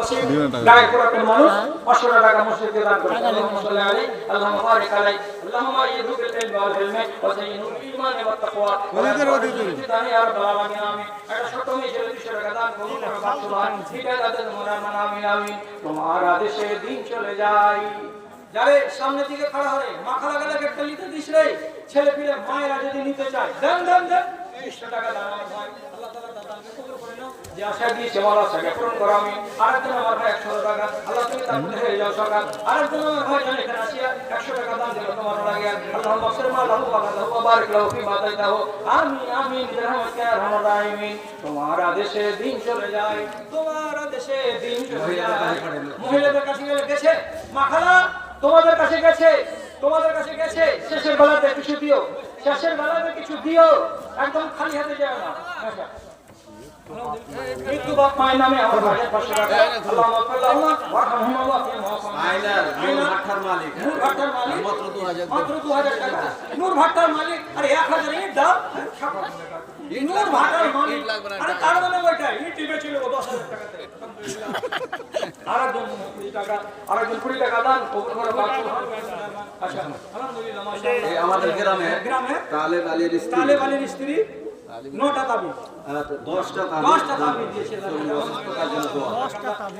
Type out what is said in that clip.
বলছি গায়ে পুরাতন মানুষ 500 টাকা মসজিদে দান করেছে আল্লাহুম্মা সাল্লি আলাইহি আল্লাহুম্মা বারিক আলাইহি আল্লাহুম্মা ইয়াদু বিল ইলমি ওয়াল হিলমি ওয়া যায়িনু বিল ঈমানি ওয়াত তাকওয়া দানি আর দালালামিন আমিন এটা ছোট মেয়ে 200 টাকা দান করুন সুবহান হিদায়াতের মোনামান আমিন আমিন তোমার আদেশে দিন চলে যায় যারে সামনে দিকে খাড়া হয়ে মাথা লাগালে একটা নিতে দিস রে ছেলে পিলে মায়েরা যদি নিতে চায় দেন দেন দেন 200 টাকা দান আমার ভাই আল্লাহ তাআলা দানকে কবুল করে নাও যে আশা দিয়েছে আমার আশাকে পূরণ করো আমি আরেকজন আমার ভাই 100 টাকা আল্লাহ তুমি তার মধ্যে হয়ে যাও সকাল আরেকজন আমার ভাই জানে এখানে আসিয়া 100 টাকা দান দিল তোমার লাগে আল্লাহ মাগফির মা লাহু ওয়া লাহু বারিক লাহু ফি মা দাইতাহু আমিন আমিন বিরহমাতিকা ইয়া আরহামার রাহিমিন তোমার আদেশে দিন চলে যায় তোমার আদেশে দিন চলে যায় মহিলাদের কাছে গেছে মাখালা তোমাদের কাছে গেছে শেষের বেলাতে কিছু দিও একদম খালি হাতে যাও না মৃত্যু বাপ মায়ের নামে আমার ভাইয়ের 500 টাকা আল্লাহ মাগফির লাহু ওয়া রহমাহুল্লাহ ফি আইনার নূর ভাটার মালিক মাত্র 2000 টাকা নূর ভাটার মালিক আরে 1000 ইট দাও নূর ভাটার মালিক আরে তার মানে ওইটা ইট দিবে ছিল 10000 টাকাতে আরেকজন 20 টাকা দান কবুল করে বাকি আচ্ছা আলহামদুলিল্লাহ মাশাআল্লাহ এই আমাদের গ্রামে তালেব আলীর স্ত্রী 9টা দাবি 10টা দাবি দিয়েছে 10টা দাবি